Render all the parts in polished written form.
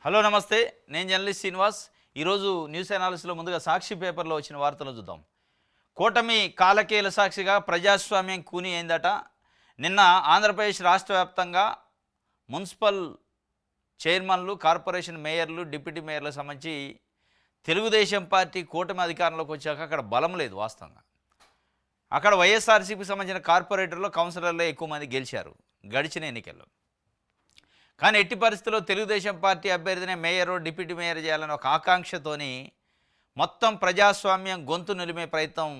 Hello నమస్తే, నేను journalist Srinivas. ఈరోజు న్యూస్ అనాలిసిస్లో ముందుగా సాక్షి పేపర్లో వచ్చిన వార్తలు చూద్దాం. కూటమి కాలకేల సాక్షిగా ప్రజాస్వామ్యం కూని అయిందట. నిన్న ఆంధ్రప్రదేశ్ రాష్ట్ర వ్యాప్తంగా మున్సిపల్ చైర్మన్లు, కార్పొరేషన్ మేయర్లు, డిప్యూటీ మేయర్లకు సంబంధించి తెలుగుదేశం పార్టీ కూటమి అధికారంలోకి వచ్చాక అక్కడ బలం లేదు. వాస్తవంగా అక్కడ వైఎస్ఆర్సీపీకి సంబంధించిన కార్పొరేటర్లు, కౌన్సిలర్లే ఎక్కువ మంది గెలిచారు గడిచిన ఎన్నికల్లో. కానీ ఎట్టి పరిస్థితుల్లో తెలుగుదేశం పార్టీ అభ్యర్థినే మేయరు, డిప్యూటీ మేయర్ చేయాలని ఒక ఆకాంక్షతోని మొత్తం ప్రజాస్వామ్యం గొంతు నిలిమే ప్రయత్నం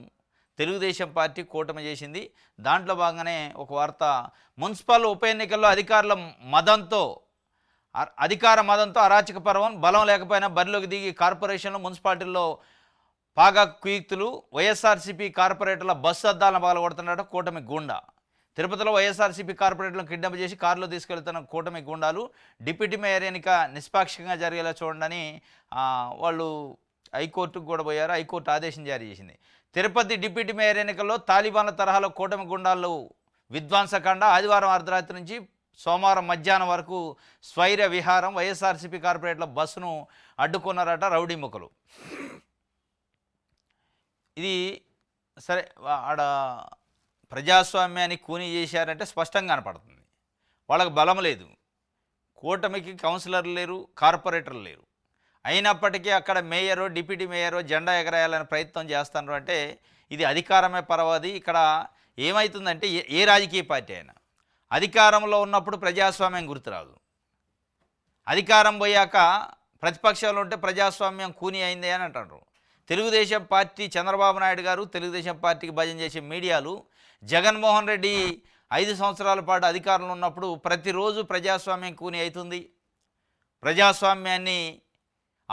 తెలుగుదేశం పార్టీ కూటమి చేసింది. దాంట్లో భాగంగానే ఒక వార్త, మున్సిపల్ ఉప ఎన్నికల్లో అధికార మదంతో అరాచక పర్వం, బలం లేకపోయినా బరిలోకి దిగి కార్పొరేషన్లు, మున్సిపాలిటీల్లో పాగా కుయుక్తులు, వైఎస్ఆర్సీపీ కార్పొరేటర్ల బస్సు అద్దాలను పాల్గొడుతున్నాడు కూటమి గూండా. తిరుపతిలో వైఎస్ఆర్సీపీ కార్పొరేటర్లను కిడ్నాప్ చేసి కారులో తీసుకెళ్తున్న కూటమి గుండాలు డిప్యూటీ మేయర్ ఎన్నిక నిష్పాక్షికంగా జరిగేలా చూడండి వాళ్ళు హైకోర్టుకు కూడా పోయారు. హైకోర్టు ఆదేశం జారీ చేసింది. తిరుపతి డిప్యూటీ మేయర్ ఎన్నికల్లో తాలిబాన్ల తరహాలో కూటమి గుండాలు విధ్వంసకాండ. ఆదివారం అర్ధరాత్రి నుంచి సోమవారం మధ్యాహ్నం వరకు స్వైర విహారం. వైఎస్ఆర్సీపీ కార్పొరేటర్ల బస్సును అడ్డుకున్నారట రౌడీ ముఖలు. ఇది సరే, ఆడ ప్రజాస్వామ్యాన్ని కూని చేశారంటే స్పష్టంగా కనపడుతుంది. వాళ్ళకి బలం లేదు, కూటమికి కౌన్సిలర్లు లేరు, కార్పొరేటర్లు లేరు. అయినప్పటికీ అక్కడ మేయరో, డిప్యూటీ మేయరో జెండా ఎగరేయాలని ప్రయత్నం చేస్తున్నారు. అంటే ఇది అధికారమే పరవది. ఇక్కడ ఏమవుతుందంటే ఏ రాజకీయ పార్టీ అయినా అధికారంలో ఉన్నప్పుడు ప్రజాస్వామ్యం గుర్తురాదు. అధికారం పోయాక ప్రతిపక్షంలో ఉంటే ప్రజాస్వామ్యం కూని అయింది అని అంటారు. తెలుగుదేశం పార్టీ, చంద్రబాబు నాయుడు గారు తెలుగుదేశం పార్టీకి భజన చేసే మీడియాలు జగన్మోహన్ రెడ్డి 5 సంవత్సరాల పాటు అధికారంలో ఉన్నప్పుడు ప్రతిరోజు ప్రజాస్వామ్యం కూని అవుతుంది, ప్రజాస్వామ్యాన్ని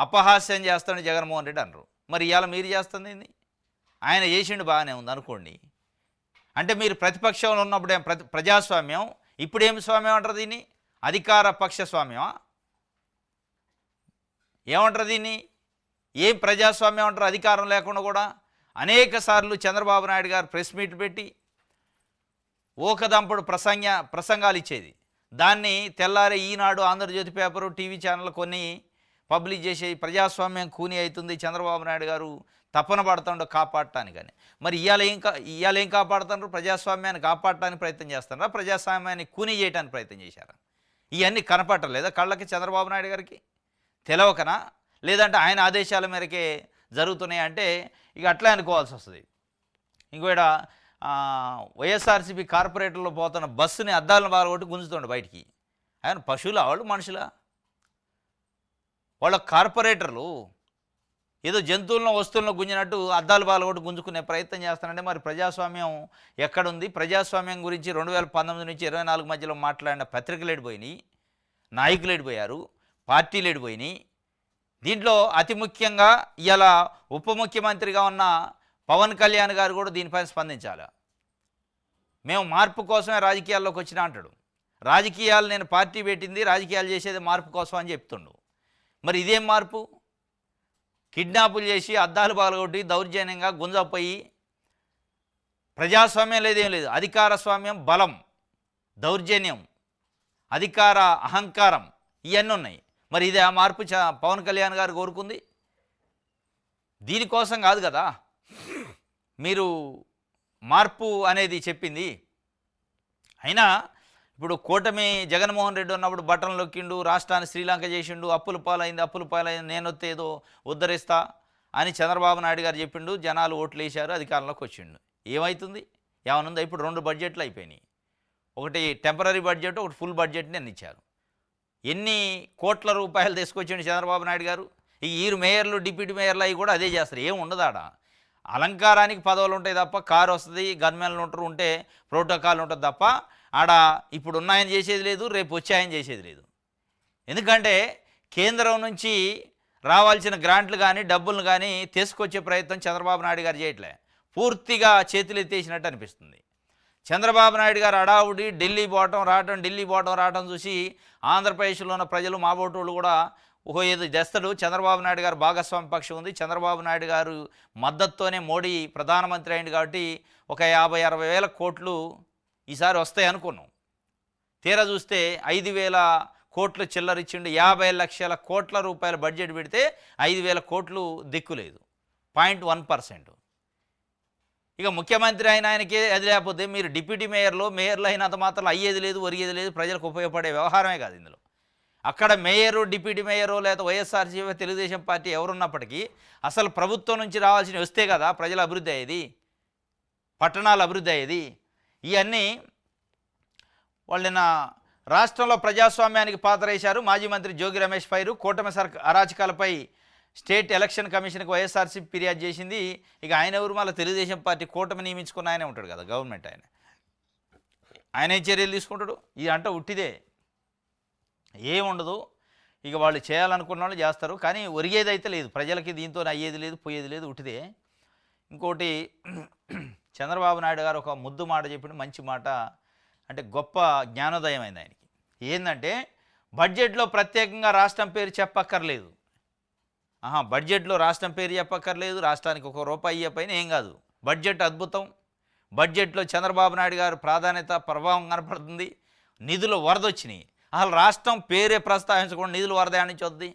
అపహాస్యం చేస్తాడు జగన్మోహన్ రెడ్డి అన్నారు. మరి ఇవాళ మీరు చేస్తుంది ఏంది? ఆయన చేసిండు బాగానే ఉంది అనుకోండి. అంటే మీరు ప్రతిపక్షంలో ఉన్నప్పుడు ప్రజాస్వామ్యం, ఇప్పుడేమి స్వామ్యం అంటారు దీన్ని? అధికార పక్ష స్వామ్యమా? ఏమంటారు దీన్ని? ఏం ప్రజాస్వామ్యం అంటారు? అధికారం లేకుండా కూడా అనేక సార్లు చంద్రబాబు నాయుడు గారు ప్రెస్ మీట్ పెట్టి ఓకదంపుడు ప్రసంగాలు ఇచ్చేది. దాన్ని తెల్లారే ఈనాడు, ఆంధ్రజ్యోతి పేపరు, టీవీ ఛానల్ కొన్ని పబ్లిష్ చేసే ప్రజాస్వామ్యం కూని అవుతుంది, చంద్రబాబు నాయుడు గారు తపన పడుతుండో కాపాడటానికని. మరి ఇవాళ ఏం కాపాడుతున్నారు? ప్రజాస్వామ్యాన్ని కాపాడటానికి ప్రయత్నం చేస్తున్నారా? ప్రజాస్వామ్యాన్ని కూని చేయడానికి ప్రయత్నం చేశారా? ఇవన్నీ కనపడలేదా కళ్ళకి చంద్రబాబు నాయుడు గారికి? తెలవకనా? లేదంటే ఆయన ఆదేశాల మేరకే జరుగుతున్నాయి అంటే ఇక అట్లా అనుకోవాల్సి వస్తుంది. ఇంకోట వైఎస్ఆర్సీపీ కార్పొరేటర్లో పోతున్న బస్సుని అద్దాలను బాగా గుంజుతుండే బయటికి. ఆయన పశువులా వాళ్ళు మనుషులా? వాళ్ళ కార్పొరేటర్లు ఏదో జంతువులను, వస్తువులను గుంజినట్టు అద్దాలు బాగా గుంజుకునే ప్రయత్నం చేస్తానంటే మరి ప్రజాస్వామ్యం ఎక్కడుంది? ప్రజాస్వామ్యం గురించి 2019 నుంచి 24 మధ్యలో మాట్లాడిన పత్రికలు ఎడిపోయినాయి, నాయకులు ఎడిపోయారు, పార్టీలు ఎడిపోయినాయి. దీంట్లో అతి ముఖ్యంగా ఇలా ఉప ముఖ్యమంత్రిగా ఉన్న పవన్ కళ్యాణ్ గారు కూడా దీనిపైన స్పందించాలి. మేము మార్పు కోసమే రాజకీయాల్లోకి వచ్చినా అంటాడు. రాజకీయాలు నేను పార్టీ పెట్టింది, రాజకీయాలు చేసేది మార్పు కోసం అని చెప్తుండు. మరి ఇదేం మార్పు? కిడ్నాపులు చేసి అద్దాలు పగలగొట్టి దౌర్జన్యంగా గుంజపోయి ప్రజాస్వామ్యం లేదేం లేదు. అధికార స్వామ్యం, బలం, దౌర్జన్యం, అధికార అహంకారం ఇవన్నీ ఉన్నాయి. మరి ఇది ఆ మార్పు పవన్ కళ్యాణ్ గారు కోరుకుంది? దీనికోసం కాదు కదా మీరు మార్పు అనేది చెప్పింది. అయినా ఇప్పుడు కూటమి జగన్మోహన్ రెడ్డి ఉన్నప్పుడు బట్టలు నొక్కిండు, రాష్ట్రాన్ని శ్రీలంక చేసిండు, అప్పుల పాలైంది, నేనొస్తే ఏదో ఉద్ధరిస్తా అని చంద్రబాబు నాయుడు గారు చెప్పిండు. జనాలు ఓట్లు వేశారు, అధికారంలోకి వచ్చిండు. ఏమవుతుంది? ఏమనుందా? ఇప్పుడు 2 బడ్జెట్లు అయిపోయినాయి. ఒకటి టెంపరీ బడ్జెట్, ఒకటి ఫుల్ బడ్జెట్ని ఇచ్చారు. ఎన్ని కోట్ల రూపాయలు తీసుకొచ్చిండు చంద్రబాబు నాయుడు గారు. ఈ మేయర్లు, డిప్యూటీ మేయర్లు అవి కూడా అదే చేస్తారు. ఏం ఉండదు ఆడ. అలంకారానికి పదవులు ఉంటాయి తప్ప, కారు వస్తుంది, గన్మెన్లు ఉంటే ప్రోటోకాల్ ఉంటుంది తప్ప ఆడ ఇప్పుడు ఉన్నాయని చేసేది లేదు, రేపు వచ్చాయని చేసేది లేదు. ఎందుకంటే కేంద్రం నుంచి రావాల్సిన గ్రాంట్లు కానీ, డబ్బులను కానీ తీసుకొచ్చే ప్రయత్నం చంద్రబాబు నాయుడు గారు చేయట్లే. పూర్తిగా చేతులు ఎత్తేసినట్టు అనిపిస్తుంది. చంద్రబాబు నాయుడు గారు అడావుడి ఢిల్లీ పోవటం రావటం చూసి ఆంధ్రప్రదేశ్లో ఉన్న ప్రజలు, మా ఓటోళ్ళు కూడా ఏదో చేస్తాడు, చంద్రబాబు నాయుడు గారు భాగస్వామి పక్షం ఉంది, చంద్రబాబు నాయుడు గారు మద్దతుతోనే మోడీ ప్రధానమంత్రి అయింది కాబట్టి ఒక 50-60 వేల కోట్లు ఈసారి వస్తాయి అనుకున్నాం. తీరా చూస్తే 5,000 కోట్లు చిల్లరిచ్చిండు. 50 లక్షల కోట్ల రూపాయల బడ్జెట్ పెడితే 5,000 కోట్లు దిక్కులేదు, 0.1%. ఇక ముఖ్యమంత్రి ఆయనకే అది లేకపోతే మీరు డిప్యూటీ మేయర్లు అయినంత మాత్రం అయ్యేది లేదు, ఒరిగేది లేదు, ప్రజలకు ఉపయోగపడే వ్యవహారమే కాదు ఇందులో. అక్కడ మేయరు, డిప్యూటీ మేయరు లేదా వైఎస్ఆర్సీపీ తెలుగుదేశం పార్టీ ఎవరున్నప్పటికీ అసలు ప్రభుత్వం నుంచి రావాల్సినవి వస్తే కదా ప్రజల అభివృద్ధి అయ్యేది, పట్టణాల అభివృద్ధి అయ్యేది. ఇవన్నీ వాళ్ళు రాష్ట్రంలో ప్రజాస్వామ్యానికి పాతరేశారు. మాజీ మంత్రి జోగి రమేష్ ఫైరు. కూటమి అరాచకాలపై స్టేట్ ఎలక్షన్ కమిషన్కి వైఎస్ఆర్సీపీ ఫిర్యాదు చేసింది. ఇక ఆయన ఎవరు, మళ్ళీ తెలుగుదేశం పార్టీ కూటమి నియమించుకున్న ఆయనే ఉంటాడు కదా, గవర్నమెంట్ ఆయన ఏం చర్యలు తీసుకుంటాడు? ఇది అంటే ఉట్టిదే, ఏముండదు. ఇక వాళ్ళు చేయాలనుకున్న వాళ్ళు చేస్తారు, కానీ ఒరిగేదైతే లేదు, ప్రజలకి దీంతో అయ్యేది లేదు, పోయేది లేదు, ఉట్టిదే. ఇంకోటి, చంద్రబాబు నాయుడు గారు ఒక ముద్దు మాట చెప్పిండు, మంచి మాట, అంటే గొప్ప జ్ఞానోదయం అయింది ఆయనకి. ఏంటంటే బడ్జెట్లో ప్రత్యేకంగా రాష్ట్రం పేరు చెప్పక్కర్లేదు. బడ్జెట్లో రాష్ట్రం పేరు చెప్పక్కర్లేదు, రాష్ట్రానికి ₹1 ఇయ్యపైన ఏం కాదు. బడ్జెట్ అద్భుతం. బడ్జెట్లో చంద్రబాబు నాయుడు గారు ప్రాధాన్యత, ప్రభావం కనపడుతుంది. నిధులు వరదొచ్చినాయి. అసలు రాష్ట్రం పేరే ప్రస్తావించకుండా నిధులు వరద ఎక్కడి నుంచి వస్తుంది?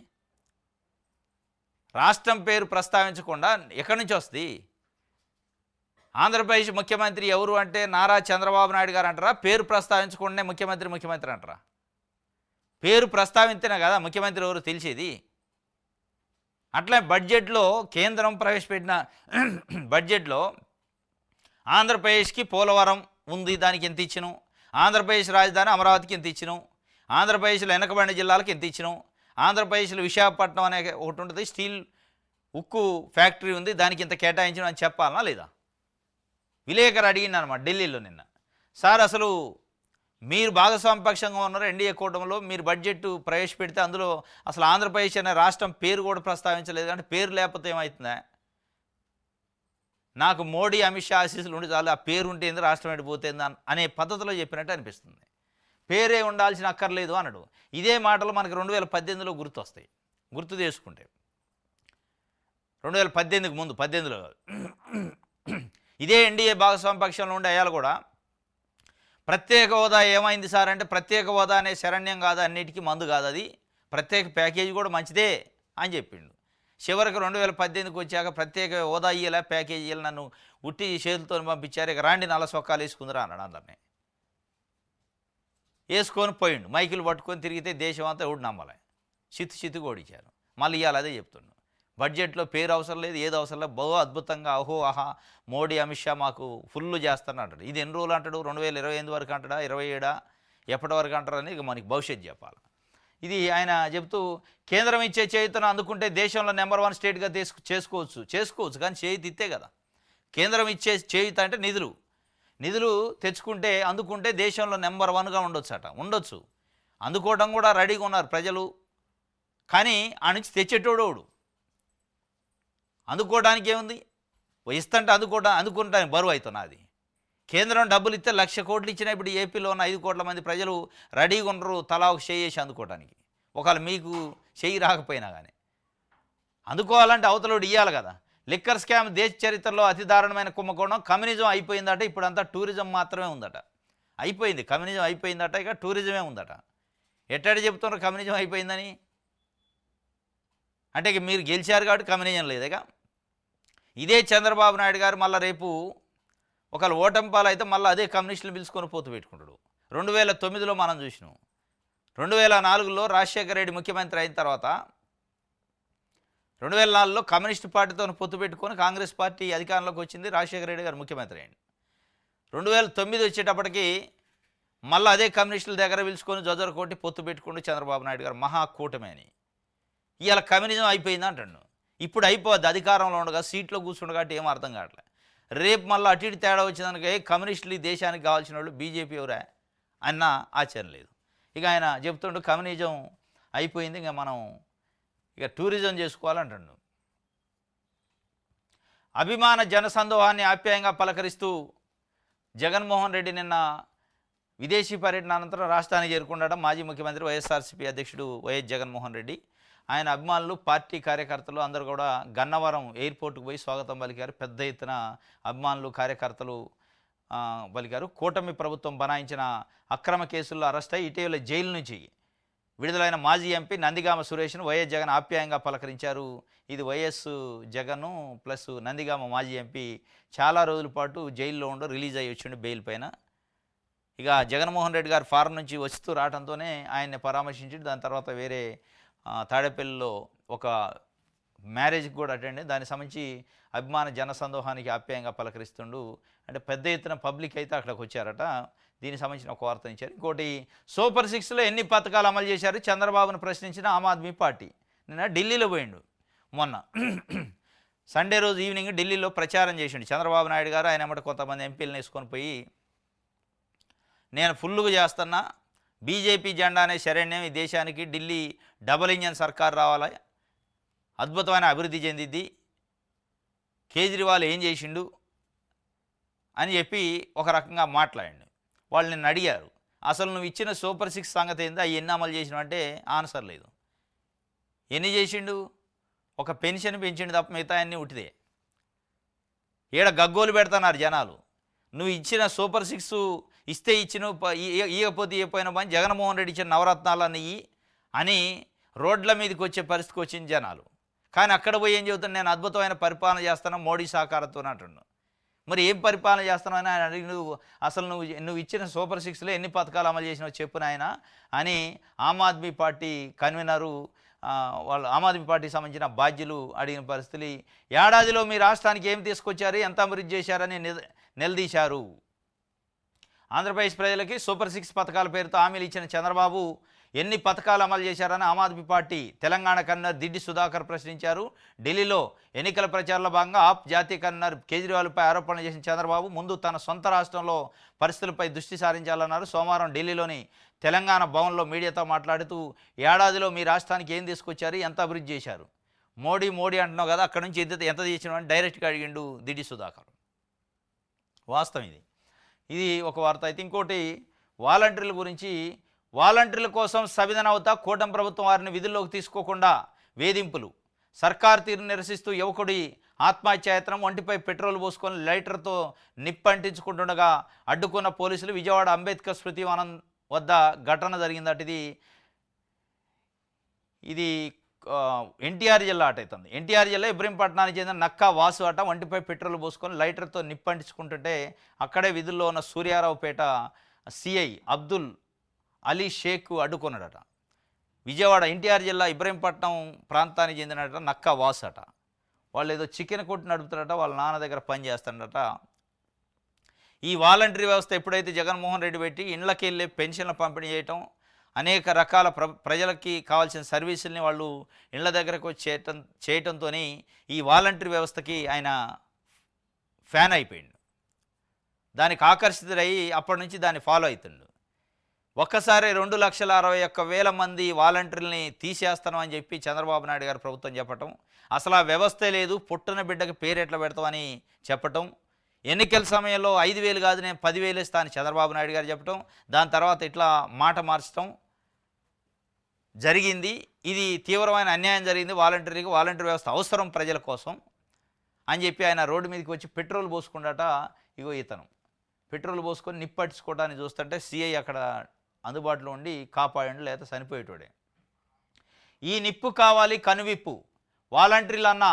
రాష్ట్రం పేరు ప్రస్తావించకుండా ఎక్కడి నుంచి వస్తుంది? ఆంధ్రప్రదేశ్ ముఖ్యమంత్రి ఎవరు అంటే నారా చంద్రబాబు నాయుడు గారు అంటారా? పేరు ప్రస్తావించకుండానే ముఖ్యమంత్రి అంటారా? పేరు ప్రస్తావించినా కదా ముఖ్యమంత్రి ఎవరు తెలిసేది. అట్లే బడ్జెట్లో కేంద్రం ప్రవేశపెట్టిన బడ్జెట్లో ఆంధ్రప్రదేశ్కి పోలవరం ఉంది, దానికి ఎంత ఇచ్చినాం, ఆంధ్రప్రదేశ్ రాజధాని అమరావతికి ఎంత ఇచ్చినాం, ఆంధ్రప్రదేశ్లో వెనకబడిన జిల్లాలకు ఎంత ఇచ్చినాం, ఆంధ్రప్రదేశ్లో విశాఖపట్నం అనే ఒకటి ఉంటుంది, స్టీల్ ఉక్కు ఫ్యాక్టరీ ఉంది, దానికి ఇంత కేటాయించడం అని చెప్పాలనా లేదా? విలేకరు అడిగింది అనమాట ఢిల్లీలో నిన్న. సార్, అసలు మీరు భాగస్వామ్యపక్షంగా ఉన్నారు ఎన్డీఏ కూటమిలో, మీరు బడ్జెట్ ప్రవేశపెడితే అందులో అసలు ఆంధ్రప్రదేశ్ అనే రాష్ట్రం పేరు కూడా ప్రస్తావించలేదు, అంటే పేరు లేకపోతే ఏమవుతుందా? నాకు మోడీ, అమిత్ షా ఆశీస్సులు ఉండి చాలు, ఆ పేరు ఉంటేంది రాష్ట్రం ఎడిపోతుంది అనే పద్ధతిలో చెప్పినట్టు అనిపిస్తుంది. పేరే ఉండాల్సిన అక్కర్లేదు అన్నాడు. ఇదే మాటలు మనకి 2018లో గుర్తొస్తాయి. గుర్తు చేసుకుంటే 2018కి ముందు, 18లో ఇదే ఎన్డీఏ భాగస్వామ్య పక్షంలో ఉండే అయ్యాలు కూడా ప్రత్యేక హోదా ఏమైంది సార్ అంటే, ప్రత్యేక హోదా అనే శరణ్యం కాదు, అన్నిటికీ మందు కాదు, అది ప్రత్యేక ప్యాకేజీ కూడా మంచిదే అని చెప్పిండు. చివరికి 2018కి వచ్చాక ప్రత్యేక హోదా ఇయ్యలే, ప్యాకేజీ ఇయ్యాలి, నన్ను ఉట్టి చేతులతో పంపించారు, ఇక రాండి నల్ల సొక్కాలు వేసుకుందరా అన్నాడు. అందరినీ వేసుకొని పోయిండు, మైకులు పట్టుకొని తిరిగితే దేశం అంతా ఎవడు నమ్మలే, చిత్తు ఓడించారు. మళ్ళీ ఇవాళ అదే చెప్తుండు, బడ్జెట్లో పేరు అవసరం లేదు, ఏది అవసరం లేదు, బహు అద్భుతంగా అహో ఆహా మోడీ, అమిత్ షా మాకు ఫుల్ చేస్తాను అంటాడు. ఇది ఎన్ని రోజులు అంటాడు? 2028 వరకు అంటాడా, 27 ఎప్పటి వరకు అంటారని ఇక మనకి భవిష్యత్తు చెప్పాలి. ఇది ఆయన చెబుతూ, కేంద్రం ఇచ్చే చేయుతను అందుకుంటే దేశంలో నెంబర్ 1 స్టేట్గా చేసుకోవచ్చు, కానీ చేయుత ఇస్తే కదా. కేంద్రం ఇచ్చే చేయుత అంటే నిధులు తెచ్చుకుంటే, అందుకుంటే దేశంలో నెంబర్ 1గా ఉండొచ్చు. అందుకోవడం కూడా రెడీగా ఉన్నారు ప్రజలు, కానీ ఆ నుంచి తెచ్చేటోడు అందుకోవడానికి ఏముంది? ఇస్తంటే అందుకుంటానికి బరువు అవుతున్నది. కేంద్రం డబ్బులు ఇస్తే 1,00,000 కోట్లు ఇచ్చినా ఇప్పుడు ఏపీలో ఉన్న 5 కోట్ల మంది ప్రజలు రెడీగా ఉండరు తలా ఒక చేయి వేసి అందుకోవడానికి. ఒకవేళ మీకు చేయి రాకపోయినా కానీ అందుకోవాలంటే అవతలోడు ఇవ్వాలి కదా. లిక్కర్ స్కామ్ దేశ చరిత్రలో అతి దారుణమైన కుంభకోణం. కమ్యూనిజం అయిపోయిందట, ఇప్పుడంతా టూరిజం మాత్రమే ఉందట. అయిపోయింది, కమ్యూనిజం అయిపోయిందట, ఇక టూరిజమే ఉందట. ఎట్టడి చెప్తున్నారు కమ్యూనిజం అయిపోయిందని? అంటే ఇక మీరు గెలిచారు కాబట్టి కమ్యూనిజం లేదుగా. ఇదే చంద్రబాబు నాయుడు గారు మళ్ళీ రేపు ఒకవేళ ఓటంపాలు అయితే మళ్ళీ అదే కమ్యూనిస్టులు పిలుచుకొని పోతూ పెట్టుకుంటాడు. 2009లో మనం చూసినాం. 2004లో రాజశేఖర రెడ్డి ముఖ్యమంత్రి అయిన తర్వాత 2004లో కమ్యూనిస్టు పార్టీతో పొత్తు పెట్టుకొని కాంగ్రెస్ పార్టీ అధికారంలోకి వచ్చింది, రాజశేఖర రెడ్డి గారు ముఖ్యమంత్రి అయింది. 2009 వచ్చేటప్పటికి మళ్ళీ అదే కమ్యూనిస్టుల దగ్గర పిలుచుకొని జొజరు కొట్టి పొత్తు పెట్టుకుంటూ చంద్రబాబు నాయుడు గారు మహాకూటమి అని. ఇవాళ కమ్యూనిజం అయిపోయింది అంటాడు. ఇప్పుడు అయిపోద్ది, అధికారంలో ఉండగా సీట్లో కూర్చుండగా కాబట్టి ఏం అర్థం కావట్లే. రేపు మళ్ళీ అటు ఇటు తేడా వచ్చిందనుక కమ్యూనిస్టులు ఈ దేశానికి కావాల్సిన వాళ్ళు బీజేపీ ఎవరా అన్న ఆశ్చర్యం లేదు. ఇక ఆయన చెప్తుండు కమ్యూనిజం అయిపోయింది, ఇంకా మనం ఇక టూరిజం చేసుకోవాలంటాడు. అభిమాన జనసందోహాన్ని ఆప్యాయంగా పలకరిస్తూ జగన్మోహన్ రెడ్డి నిన్న విదేశీ పర్యటన అనంతరం రాష్ట్రానికి చేరుకున్నాడు. మాజీ ముఖ్యమంత్రి వైఎస్ఆర్సీపీ అధ్యక్షుడు వైఎస్ జగన్మోహన్ రెడ్డి, ఆయన అభిమానులు, పార్టీ కార్యకర్తలు అందరూ కూడా గన్నవరం ఎయిర్పోర్టుకు పోయి స్వాగతం పలికారు. పెద్ద ఎత్తున అభిమానులు, కార్యకర్తలు పలికారు. కూటమి ప్రభుత్వం బనాయించిన అక్రమ కేసుల్లో అరెస్ట్ అయి ఇటీవల జైలు నుంచి విడుదలైన మాజీ ఎంపీ నందిగామ సురేష్ను వైఎస్ జగన్ ఆప్యాయంగా పలకరించారు. ఇది వైఎస్ జగన్ ప్లస్ నందిగామ మాజీ ఎంపీ చాలా రోజుల పాటు జైల్లో రిలీజ్ అయ్యి వచ్చిండు బెయిల్ పైన. ఇక జగన్మోహన్ రెడ్డి గారు ఫారెన్ నుంచి వస్తూ రావడంతోనే ఆయన్ని పరామర్శించి దాని తర్వాత వేరే తాడేపల్లిలో ఒక మ్యారేజ్కి కూడా అటెండ్ దానికి సంబంధించి అభిమాన జనసందోహానికి ఆప్యాయంగా పలకరిస్తుండు. అంటే పెద్ద ఎత్తున పబ్లిక్ అయితే అక్కడికి వచ్చారట. దీనికి సంబంధించిన ఒక వార్త ఇచ్చారు. ఇంకోటి సూపర్ 6లో ఎన్ని పథకాలు అమలు చేశారు చంద్రబాబును ప్రశ్నించిన ఆమ్ ఆద్మీ పార్టీ. నిన్న ఢిల్లీలో పోయిండు. మొన్న సండే రోజు ఈవినింగ్ ఢిల్లీలో ప్రచారం చేసిండు చంద్రబాబు నాయుడు గారు. ఆయన ఏమంటే కొంతమంది ఎంపీలను వేసుకొని పోయి నేను ఫుల్లుగా చేస్తున్నా, బీజేపీ జెండానే శరణ్యం, ఈ దేశానికి ఢిల్లీ డబుల్ ఇంజన్ సర్కార్ రావాలి, అద్భుతమైన అభివృద్ధి చెందిద్ది, కేజ్రీవాల్ ఏం చేసిండు అని చెప్పి ఒక రకంగా మాట్లాడండి. వాళ్ళు నిన్ను అడిగారు అసలు నువ్వు ఇచ్చిన సూపర్ 6 సంగతి ఏందో, అవి ఎన్ని అమలు చేసినావు అంటే ఆన్సర్ లేదు. ఎన్ని చేసిండు? ఒక పెన్షన్ పెంచిండు తప్ప మిగతా అన్నీ ఉట్టిదే. ఈడ గగ్గోలు పెడుతున్నారు జనాలు. నువ్వు ఇచ్చిన సూపర్ 6 ఇస్తే ఇచ్చిన ఇవ్వకపోతే ఇవ్వపోయిన పని జగన్మోహన్ రెడ్డి ఇచ్చిన నవరత్నాలన్నీ అని రోడ్ల మీదకి వచ్చే పరిస్థితికి వచ్చింది జనాలు. కానీ అక్కడ పోయి ఏం చెబుతాను, నేను అద్భుతమైన పరిపాలన చేస్తాను మోడీ సహకారంతో అంటున్నాను. మరి ఏం పరిపాలన చేస్తున్నావు అని ఆయన అడిగి అసలు నువ్వు ఇచ్చిన సూపర్ 6లో ఎన్ని పథకాలు అమలు చేసినావు చెప్పు నాయన అని ఆమ్ ఆద్మీ పార్టీ కన్వీనరు వాళ్ళు ఆమ్ ఆద్మీ పార్టీకి సంబంధించిన బాధ్యులు అడిగిన పరిస్థితులు. ఏడాదిలో మీ రాష్ట్రానికి ఏం తీసుకొచ్చారు, ఎంత అభివృద్ధి చేశారని నిలదీశారు. ఆంధ్రప్రదేశ్ ప్రజలకి సూపర్ 6 పథకాల పేరుతో హామీలు ఇచ్చిన చంద్రబాబు ఎన్ని పథకాలు అమలు చేశారని ఆమ్ ఆద్మీ పార్టీ తెలంగాణ కన్వీనర్ దిడ్డి సుధాకర్ ప్రశ్నించారు. ఢిల్లీలో ఎన్నికల ప్రచారంలో భాగంగా ఆప్ జాతీయ కన్వీనర్ కేజ్రీవాల్పై ఆరోపణలు చేసిన చంద్రబాబు ముందు తన సొంత రాష్ట్రంలో పరిస్థితులపై దృష్టి సారించాలన్నారు. సోమవారం ఢిల్లీలోని తెలంగాణ భవన్లో మీడియాతో మాట్లాడుతూ ఏడాదిలో మీ రాష్ట్రానికి ఏం తీసుకొచ్చారు, ఎంత అభివృద్ధి చేశారు, మోడీ మోడీ అంటున్నావు కదా అక్కడ నుంచి ఎంత చేసినావు అని డైరెక్ట్గా అడిగిండు దిడ్డి సుధాకర్. వాస్తవం ఇది ఒక వార్త. అయితే ఇంకోటి వాలంటీర్ల గురించి, వాలంటీర్ల కోసం సవిధనవుతా కూటమి ప్రభుత్వం వారిని విధుల్లోకి తీసుకోకుండా వేధింపులు, సర్కార్ తీరును నిరసిస్తూ యువకుడి ఆత్మహత్యాయత్నం, ఒంటిపై పెట్రోల్ పోసుకొని లైటర్తో నిప్పంటించుకుంటుండగా అడ్డుకున్న పోలీసులు. విజయవాడ అంబేద్కర్ స్మృతి వనం వద్ద ఘటన జరిగిందట. ఇది ఎన్టీఆర్ జిల్లా అట అవుతుంది. ఎన్టీఆర్ జిల్లా ఇబ్రహీంపట్నానికి చెందిన నక్కా వాసు అట ఒంటిపై పెట్రోల్ పోసుకొని లైటర్తో నిప్పంటించుకుంటుంటే అక్కడే విధుల్లో ఉన్న సూర్యారావుపేట సిఐ అబ్దుల్ అలీ షేక్ అడ్డుకున్నాడట. విజయవాడ ఎన్టీఆర్ జిల్లా ఇబ్రహీంపట్నం ప్రాంతానికి చెందినట నక్కా వాసు అట. వాళ్ళు ఏదో చికెన్ కొట్టు నడుపుతారట, వాళ్ళ నాన్న దగ్గర పని చేస్తాడట. ఈ వాలంటరీ వ్యవస్థ ఎప్పుడైతే జగన్మోహన్ రెడ్డి పెట్టి ఇండ్లకి వెళ్ళి పెన్షన్లు పంపిణీ చేయటం, అనేక రకాల ప్రజలకి కావాల్సిన సర్వీసుల్ని వాళ్ళు ఇళ్ల దగ్గరకు చేయటంతో ఈ వాలంటరీ వ్యవస్థకి ఆయన ఫ్యాన్ అయిపోయిండు. దానికి ఆకర్షితుడయ్యి అప్పటి నుంచి దాన్ని ఫాలో అవుతుండు. ఒక్కసారి 2,61,000 మంది వాలంటీర్లని తీసేస్తాను అని చెప్పి చంద్రబాబు నాయుడు గారు ప్రభుత్వం చెప్పటం, అసలు ఆ వ్యవస్థే లేదు, పుట్టిన బిడ్డకి పేరు ఎట్లా పెడతామని చెప్పటం, ఎన్నికల సమయంలో 5,000 కాదు నేను 10,000 ఇస్తాను చంద్రబాబు నాయుడు గారు చెప్పటం, దాని తర్వాత ఇట్లా మాట మార్చడం జరిగింది. ఇది తీవ్రమైన అన్యాయం జరిగింది వాలంటీర్కి. వాలంటీర్ వ్యవస్థ అవసరం ప్రజల కోసం అని చెప్పి ఆయన రోడ్డు మీదకి వచ్చి పెట్రోల్ పోసుకుంటాట. ఇగో ఇతను పెట్రోల్ పోసుకొని నిప్పట్టించుకోవడానికి చూస్తుంటే సిఐ అక్కడ అందుబాటులో ఉండి కాపాడండి, లేదా చనిపోయేటోడే. ఈ నిప్పు కావాలి కనువిప్పు, వాలంటీర్లు అన్న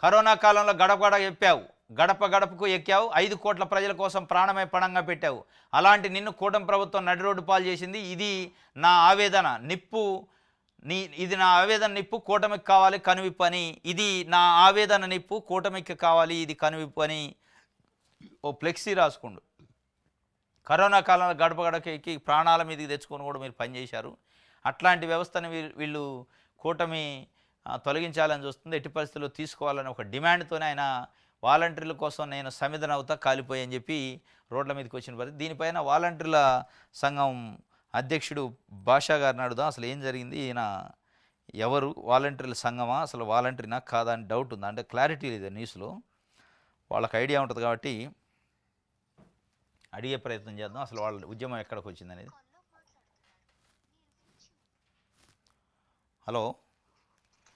కరోనా కాలంలో గడప గడప చెప్పావు, గడప గడపకు ఎక్కావు, 5 కోట్ల ప్రజల కోసం ప్రాణమే పణంగా పెట్టావు. అలాంటి నిన్ను కూటమి ప్రభుత్వం నడి రోడ్డు పాలు చేసింది. ఇది నా ఆవేదన నిప్పు, ఇది నా ఆవేదన నిప్పు, కూటమికి కావాలి కనువిప్పు అని. ఇది నా ఆవేదన నిప్పు, కూటమికి కావాలి ఇది కనువిప్పు అని ఓ ఫ్లెక్సీ రాసుకుండు. కరోనా కాలంలో గడప గడప ఎక్కి ప్రాణాల మీదకి తెచ్చుకొని కూడా మీరు పనిచేశారు. అట్లాంటి వ్యవస్థను వీళ్ళు కూటమి తొలగించాలని చూస్తుంది. ఎట్టి పరిస్థితుల్లో తీసుకోవాలని ఒక డిమాండ్తోనే ఆయన వాలంటీర్ల కోసం నేను సమిధనవుతా కాలిపోయని చెప్పి రోడ్ల మీదకి వచ్చిన పరిస్థితి. దీనిపైన వాలంటీర్ల సంఘం అధ్యక్షుడు భాషా గారిని అడుగుదాం. అసలు ఏం జరిగింది, ఈయన ఎవరు, వాలంటీర్ల సంఘమా, అసలు వాలంటీర్నా కాదా అని డౌట్ ఉంది. అంటే క్లారిటీ లేదు న్యూస్లో, వాళ్ళకి ఐడియా ఉంటుంది కాబట్టి అడిగే ప్రయత్నం చేద్దాం. అసలు వాళ్ళ ఉద్యమం ఎక్కడికి వచ్చింది అనేది. హలో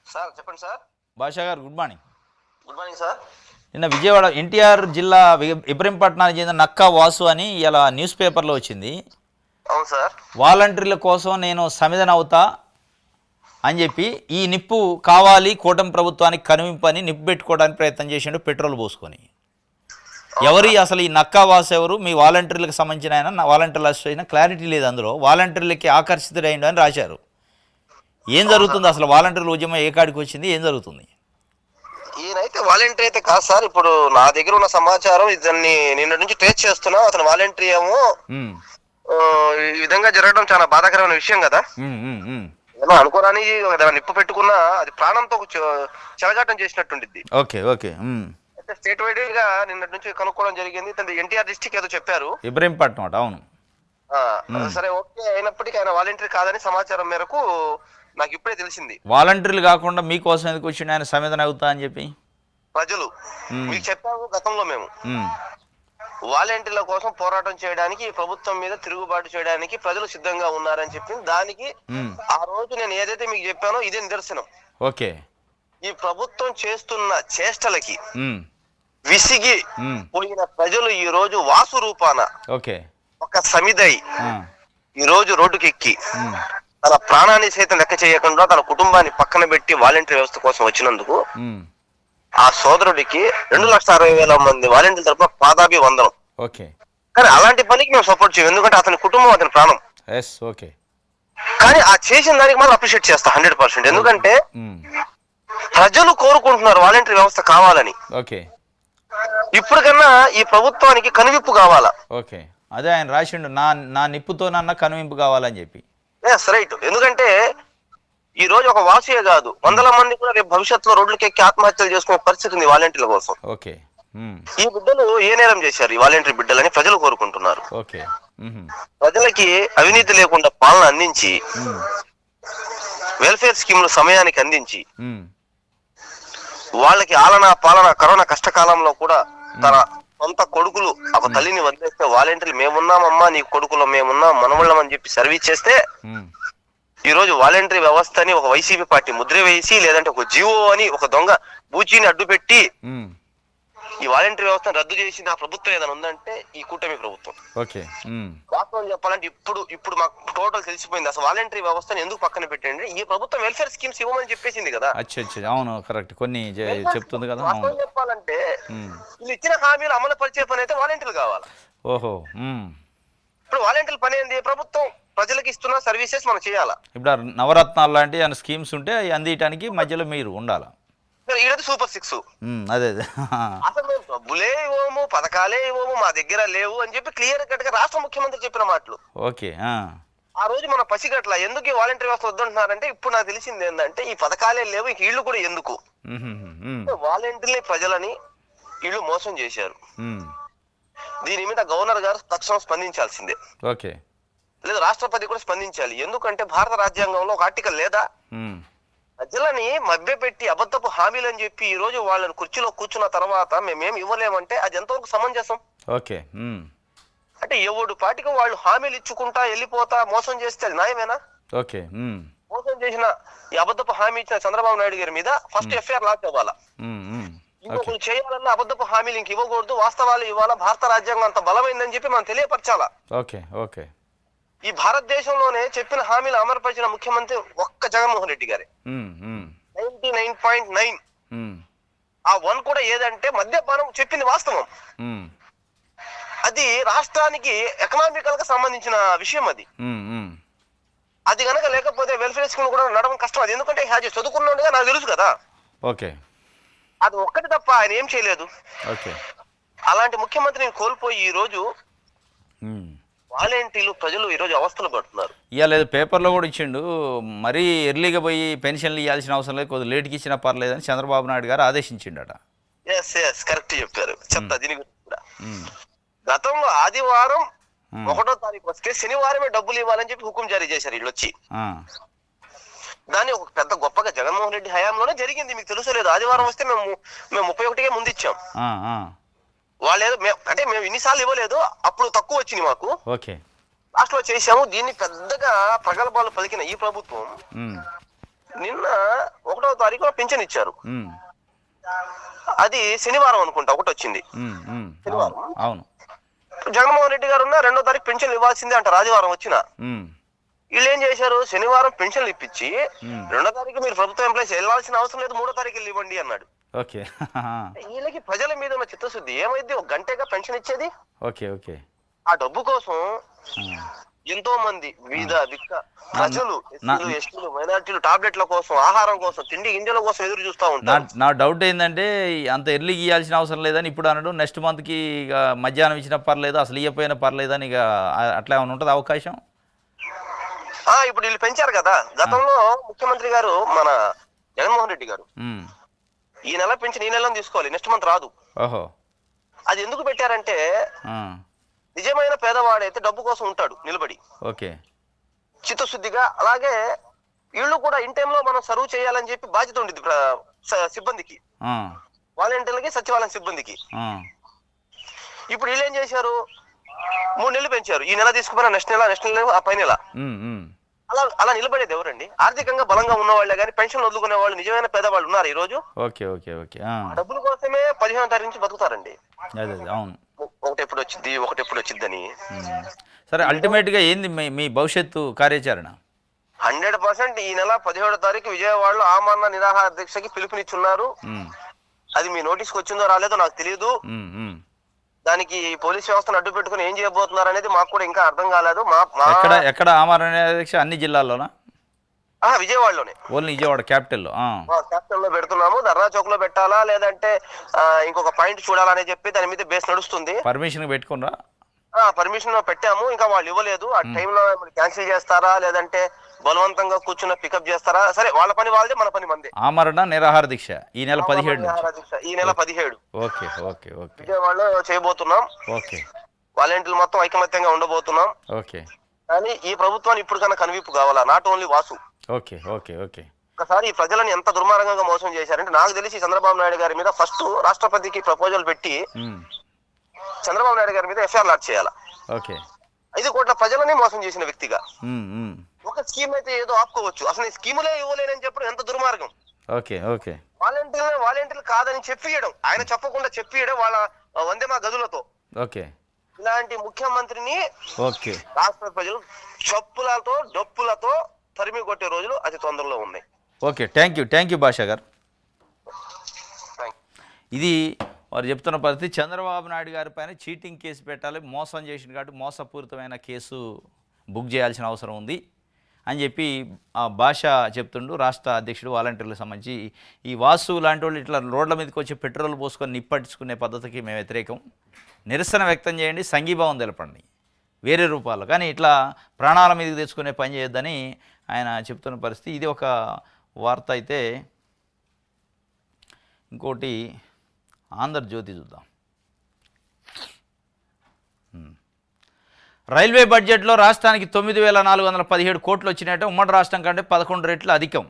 సార్, చెప్పండి సార్. భాషా గారు good morning. Good morning sir. నిన్న విజయవాడ ఎన్టీఆర్ జిల్లా ఇబ్రహీంపట్నానికి చెందిన నక్కా వాసు అని ఇలా న్యూస్ పేపర్లో వచ్చింది. అవును సార్. వాలంటీర్ల కోసం నేను సమిధన అవుతా అని చెప్పి ఈ నిప్పు కావాలి కూటమి ప్రభుత్వానికి కనువింపని నిప్పు పెట్టుకోవడానికి ప్రయత్నం చేసిండు పెట్రోల్ పోసుకొని. ఎవరి అసలు ఈ నక్కావాస్ ఎవరు, మీ వాలంటీర్లకు సంబంధించిన ఆయన వాలంటీర్ల అయినా క్లారిటీ లేదు. అందులో వాలంటీర్లకి ఆకర్షితుడైండు అని రాశారు. ఏం జరుగుతుంది అసలు? వాలంటీర్ల ఉద్యమం ఏ కాడికి వచ్చింది, ఏం జరుగుతుంది? ఈయనైతే వాలంటీర్ అయితే కాదు సార్. ఇప్పుడు నా దగ్గర ఉన్న సమాచారం ఇతన్ని నిన్న నుంచి ట్రేస్ చేస్తున్నా. అతను వాలంటీర్ ఏమో ఈ విధంగా జరగడం చాలా బాధాకరమైన విషయం కదా. ఏమో అనుకోరాని నిప్పు పెట్టుకున్నా అది ప్రాణంతో చెలగాటం చేసినట్టుండిద్ది. Okay okay. అయితే స్టేట్ వైడ్ గా నిన్నటి నుంచి కనుక్కోవడం జరిగింది. తన ఎన్టీఆర్ డిస్ట్రిక్ట్ ఏదో చెప్పారు, ఇబ్రహీంపట్నం అట. అవును. సరే ఓకే. అయినప్పటికీ ఆయన వాలంటీర్ కాదని సమాచారం మేరకు నాకు ఇప్పుడే తెలిసింది. వాలంటీర్లు కాకుండా మీకోసం ఎందుకు వచ్చిండు ఆయన సమిధన అవుతా అని చెప్పి? ప్రజలు మీకు చెప్పాము గతంలో మేము వాలంటీర్ల కోసం పోరాటం చేయడానికి, ప్రభుత్వం మీద తిరుగుబాటు చేయడానికి ప్రజలు సిద్ధంగా ఉన్నారని చెప్పింది. దానికి ఆ రోజు నేను ఏదైతే మీకు చెప్పానో ఇదే నిదర్శనం. ఓకే. ఈ ప్రభుత్వం చేస్తున్న చేష్టలకి విసిగి పోయిన ప్రజలు ఈ రోజు వాసు రూపాన ఓకే ఒక సమిధై ఈ రోజు రోడ్డుకెక్కి తన ప్రాణాన్ని సైతం లెక్క చేయకుండా తన కుటుంబాన్ని పక్కన పెట్టి వాలంటీర్ వ్యవస్థ కోసం వచ్చినందుకు ఆ సోదరుడికి 2,60,000 మంది వాలంటీర్ల తరపున పాదాభివందనం. ఓకే. కానీ అలాంటి పనికి మేము సపోర్ట్ చేయం, ఎందుకంటే అతని కుటుంబం అతని ప్రాణం. ఓకే. కానీ ఆ చేసిన దానికి మనం అప్రిషియేట్ చేస్తా 100%. ఎందుకంటే ప్రజలు కోరుకుంటున్నారు వాలంటీర్ వ్యవస్థ కావాలని. ఓకే. ఇప్పటికన్నా ఈ ప్రభుత్వానికి కనువిప్పు కావాలా. ఓకే. అదే ఆయన రాసిండు, నా నిప్పుతోనన్నా కనువింపు కావాలని చెప్పి. రైట్. ఎందుకంటే ఈ రోజు ఒక వాసియే కాదు, వందల మంది కూడా రేపు భవిష్యత్తులో రోడ్లకి ఎక్కి ఆత్మహత్యలు చేసుకునే పరిస్థితి ఉంది వాలంటీర్ల కోసం. ఓకే. ఈ బిడ్డలు ఏ నేరం చేశారు, ఈ వాలంటీర్ బిడ్డలని ప్రజలు కోరుకుంటున్నారు. ఓకే. ప్రజలకి అవినీతి లేకుండా పాలన అందించి, వెల్ఫేర్ స్కీములు సమయానికి అందించి, వాళ్ళకి ఆలన పాలన కరోనా కష్టకాలంలో కూడా తన సొంత కొడుకులు ఒక తల్లిని వదిలేస్తే వాలంటీర్లు మేమున్నామమ్మా నీ కొడుకులో మేమున్నాం మనవుళ్ళం అని చెప్పి సర్వీస్ చేస్తే ఈ రోజు వాలంటీర్ వ్యవస్థని ఒక వైసీపీ పార్టీ ముద్ర వేసి, లేదంటే ఒక జియో అని ఒక దొంగ బూచీని అడ్డు పెట్టి ఈ వాలంటీర్ వ్యవస్థను రద్దు చేసిన ప్రభుత్వం ఏదైనా ఉందంటే ఈ కూటమి ప్రభుత్వం. ఓకే. వాస్తవం చెప్పాలంటే ఇప్పుడు మాకు టోటల్ తెలిసిపోయింది అసలు వాలంటీర్ వ్యవస్థను ఎందుకు పక్కన పెట్టండి. ఈ ప్రభుత్వం వెల్ఫేర్ స్కీమ్స్ ఇవ్వమని చెప్పేసింది కదా. అవును, కరెక్ట్. కొన్ని చెప్తుంది కదా. వాస్తవం చెప్పాలంటే వీళ్ళు ఇచ్చిన హామీలు అమలు పరిచే పని అయితే వాలంటీర్లు కావాలి. ఓహో. ఇప్పుడు వాలంటీర్ల పని ఏంది? ప్రభుత్వం ప్రజలకు ఇస్తున్న సర్వీసెస్ మనం చేయాలా. ఇప్పుడు నవరత్నాలు లాంటి స్కీమ్స్ ఉంటే అవి అందించడానికి మధ్యలో మీరు ఉండాలా. ఈడది సూపర్ 6. అదే అసలు మేము డబ్బులే ఇవ్వము, పథకాలే ఇవ్వము, మా దగ్గర లేవు అని చెప్పి క్లియర్ కట్ గా రాష్ట్ర ముఖ్యమంత్రి చెప్పిన మాటలు. ఓకే. ఆ రోజు మన పసిగట్ల ఎందుకు ఈ వాలంటీర్ వ్యవస్థ వద్దంటున్నారంటే ఇప్పుడు నాకు తెలిసింది ఏంటంటే ఈ పథకాలే లేవు, ఇంక ఇళ్ళు కూడా ఎందుకు. వాలంటీర్లే ప్రజలని ఇళ్ళు మోసం చేశారు. దీని మీద గవర్నర్ గారు తక్షణం స్పందించాల్సిందే. ఓకే. లేదా రాష్ట్రపతి కూడా స్పందించాలి. ఎందుకంటే భారత రాజ్యాంగంలో ఒక ఆర్టికల్ లేదా ప్రజలని మభ్యపెట్టి అబద్ధపు హామీలు అని చెప్పి ఈ రోజు వాళ్ళని కుర్చీలో కూర్చున్న తర్వాత మేమేం ఇవ్వలేమంటే అది ఎంతవరకు సమంజసం? ఓకే. అంటే ఎవడు పాటికి వాళ్ళు హామీలు ఇచ్చుకుంటా వెళ్ళిపోతా మోసం చేస్తే అది న్యాయమేనా? ఓకే. మోసం చేసిన ఈ అబద్ధపు హామీ ఇచ్చిన చంద్రబాబు నాయుడు గారి మీద ఫస్ట్ ఎఫ్ఐఆర్ లాక్ అవ్వాలా. ఇంకొకరు చేయాలన్నా అబద్ధపు హామీలు ఇంక ఇవ్వకూడదు, వాస్తవాలు ఇవ్వాలా, భారత రాజ్యాంగం అంత బలమైందని చెప్పి మనం తెలియపరచాలా. ఓకే. ఓకే. ఈ భారతదేశంలోనే చెప్పిన హామీలు అమలుపరిచిన ముఖ్యమంత్రి ఒక్క జగన్మోహన్ రెడ్డి గారే. 99.9. ఆ 1 కూడా ఏదంటే మద్యపానం చెప్పింది వాస్తవం. అది రాష్ట్రానికి ఎకనామికల్ గా సంబంధించిన విషయం. అది కనుక లేకపోతే వెల్ఫేర్ స్కీమ్ కూడా నడవడం కష్టం. అది ఎందుకంటే చదువుకున్నట్టుగా నాకు తెలుసు కదా. ఓకే. అది ఒక్కటి తప్ప ఆయన ఏం చేయలేదు. ఓకే. అలాంటి ముఖ్యమంత్రిని కోల్పోయి ఈ రోజు వాలంటీర్లు ప్రజలు ఈ రోజు అవస్థలు పడుతున్నారు. ఇవ్వలేదు, పేపర్లో కూడా ఇచ్చిండు. మరీ ఎర్లీగా పోయి పెన్షన్లు ఇవ్వాల్సిన అవసరం లేదు, కొద్దిగా లేట్కి ఇచ్చినా పర్లేదని చంద్రబాబు నాయుడు గారు ఆదేశించిండట. కరెక్ట్ చెప్పారు. చెప్తా దీని గురించి కూడా. గతంలో ఆదివారం 1వ తారీఖు వస్తే శనివారమే డబ్బులు ఇవ్వాలని చెప్పి హుకుం జారీ చేశారు వీళ్ళు వచ్చి. దాన్ని ఒక పెద్ద గొప్పగా జగన్మోహన్ రెడ్డి హయాంలోనే జరిగింది. మీకు తెలుసు లేదు, ఆదివారం వస్తే మేము 31కే ముందు ఇచ్చాం. వాళ్ళు ఏదో అంటే మేము ఇన్నిసార్లు ఇవ్వలేదు, అప్పుడు తక్కువ వచ్చింది మాకు. ఓకే. లాస్ట్ లో చేసాము. దీన్ని పెద్దగా ప్రగల్భాలు పలికిన ఈ ప్రభుత్వం నిన్న 1వ తారీఖున పింఛన్ ఇచ్చారు. అది శనివారం అనుకుంటా ఒకటి వచ్చింది. శనివారం. అవును. జగన్మోహన్ రెడ్డి గారు ఉన్న 2వ తారీఖు పెన్షన్లు ఇవ్వాల్సిందే అంటారు ఆదివారం వచ్చిన. వీళ్ళు ఏం చేశారు, శనివారం పెన్షన్లు ఇప్పించి 2వ తారీఖు మీరు ప్రభుత్వ ఎంప్లాయీస్ వెళ్ళాల్సిన అవసరం లేదు, 3వ తారీఖు వెళ్ళి ఇవ్వండి అన్నాడు. ఓకే. వీళ్ళకి ప్రజల మీద ఉన్న చిత్తశుద్ధి ఏమైంది, 1 గంటేగా పెన్షన్ ఇచ్చేది. Okay okay. ఆ డబ్బు కోసం ఎంతో మంది వివిధ ప్రజలు, ఎస్టీలు, మైనారిటీలు టాబ్లెట్ల కోసం, ఆహారం కోసం, తిండి గింజల కోసం ఎదురు చూస్తూ ఉంటారు. నా డౌట్ ఏంటంటే అంత ఎర్లీ ఇవ్వాల్సిన అవసరం లేదని ఇప్పుడు అనడం, నెక్స్ట్ మంత్కి ఇక మధ్యాహ్నం ఇచ్చినా పర్లేదు, అసలు ఇవ్వకపోయినా పర్లేదని ఇక అట్లా ఏమైనా ఉంటుంది అవకాశం? ఇప్పుడు వీళ్ళు పెంచారు కదా. గతంలో ముఖ్యమంత్రి గారు మన జగన్మోహన్ రెడ్డి గారు ఈ నెల పెన్షన్ ఈ నెల తీసుకోవాలి, నెక్స్ట్ మంత్ రాదు. ఓహో. అది ఎందుకు పెట్టారంటే నిజమైన పేదవాడైతే డబ్బు కోసం ఉంటాడు నిలబడి, ఓకే, చిత్తశుద్ధిగా. అలాగే వీళ్ళు కూడా ఇన్ టైంలో మనం సర్వ్ చేయాలని చెప్పి బాధ్యత ఉండేది సిబ్బందికి, వాలంటీర్లకి, సచివాలయం సిబ్బందికి. ఇప్పుడు వీళ్ళు ఏం చేశారు, 3 నెలలు పెంచారు. ఈ నెల తీసుకుపోయినా నెక్స్ట్ నెల ఆ పై నెల. అలా నిలబడేది ఎవరండి? ఆర్థికంగా బలంగా ఉన్న వాళ్ళే కానీ పెన్షన్ వదులుకునే వాళ్ళు నిజమైన పేదవాళ్ళు ఉన్నారు ఈ రోజు. Okay okay okay. డబ్బుల కోసమే 15వ తారీఖు నుంచి బతుకుతారండి. అవును. ఒకటెప్పుడు వచ్చిద్దని. సరే, అల్టిమేట్ గా ఏంది మీ భవిష్యత్తు కార్యాచరణ? 100% ఈ నెల 17వ తారీఖు విజయవాడలో ఆమరణ నిరాహార దీక్షకి పిలుపునిచ్చున్నారు. అది మీ నోటీస్కి వచ్చిందో రాలేదో నాకు తెలియదు. దానికి పోలీస్ వ్యవస్థను అడ్డు పెట్టుకుని ఏం చేయబోతున్నారు అనేది మాకు కూడా ఇంకా అర్థం కాలేదు. ఎక్కడ ఆమరణ దీక్ష? అన్ని జిల్లాల్లోనా? విజయవాడలోనే. ఓన్లీ విజయవాడ క్యాపిటల్లో పెడుతున్నాము. ధర్నా చౌక్ లో పెట్టాలా లేదంటే ఇంకొక పాయింట్ చూడాలని చెప్పి దాని మీద బేస్ నడుస్తుంది. పర్మిషన్ పెట్టుకున్నా? పర్మిషన్ పెట్టాము, ఇంకా వాళ్ళు ఇవ్వలేదు. ఆ టైంలో క్యాన్సిల్ చేస్తారా లేదంటే బలవంతంగా కూర్చున్న పికప్ చేస్తారా? సరే, వాళ్ళ పని వాళ్ళదే, మన పని మందే. ఆమరణ నిరాహార దీక్ష ఈ నెల 17. ఈ నెల 17. Okay okay okay. విజయవాడలో చేయబోతున్నాం. ఓకే. వాలంటీర్లు మొత్తం ఐకమత్యంగా ఉండబోతున్నాం. ఓకే. కానీ ఈ ప్రభుత్వాన్ని ఇప్పుడు కన్నా కనువిప్పు కావాలా, not only Vasu. Okay okay okay. ఒకసారి ఈ ప్రజలను ఎంత దుర్మార్గంగా మోసం చేశారంటే, నాకు తెలిసి చంద్రబాబు నాయుడు గారి మీద ఫస్ట్ రాష్ట్రపతికి ప్రపోజల్ పెట్టి చంద్రబాబు నాయుడు గారి మీద ఎఫ్ఐఆర్ లాంచ్ చేయాలి. ఓకే. 5 కోట్ల ప్రజలని మోసం చేసిన వ్యక్తిగా ఒక స్కీమ్ అయితే ఏదో ఆపుకోవచ్చు, అసలు ఈ స్కీములే ఇవ్వలేనని చెప్పడం ఎంత దుర్మార్గం. Okay okay. వాలంటీర్లు కాదని చెప్పియడం, ఆయన చెప్పకుండా చెప్పియడం వాళ్ళ వందేమా గదులతో. ఓకే. ఇలాంటి ముఖ్యమంత్రిని ఓకే రాష్ట్ర ప్రజలు చప్పులతో డప్పులతో తరిమి కొట్టే రోజులు అతి తొందరలో ఉన్నాయి. ఓకే, థ్యాంక్ యూ భాషా గారు. ఇది వారు చెప్తున్న పరిస్థితి. చంద్రబాబు నాయుడు గారి పైన చీటింగ్ కేసు పెట్టాలి, మోసం చేసిన కాబట్టి మోసపూరితమైన కేసు బుక్ చేయాల్సిన అవసరం ఉంది అని చెప్పి ఆ భాష చెప్తుండు. రాష్ట్ర అధ్యక్షుడు వాలంటీర్లకు సంబంధించి ఈ వాసు లాంటి వాళ్ళు ఇట్లా రోడ్ల మీదకి వచ్చి పెట్రోల్ పోసుకొని నిప్పట్టించుకునే పద్ధతికి మేము వ్యతిరేకం. నిరసన వ్యక్తం చేయండి, సంఘీభావం తెలపండి వేరే రూపాల్లో, కానీ ఇట్లా ప్రాణాల మీదకి తెచ్చుకునే పని చేయొద్దని ఆయన చెప్తున్న పరిస్థితి. ఇది ఒక వార్త అయితే. ఇంకోటి ఆంధ్రజ్యోతి చూద్దాం. రైల్వే బడ్జెట్లో రాష్ట్రానికి 9,417 కోట్లు వచ్చినట్టు, ఉమ్మడి రాష్ట్రం కంటే 11 రెట్లు అధికం.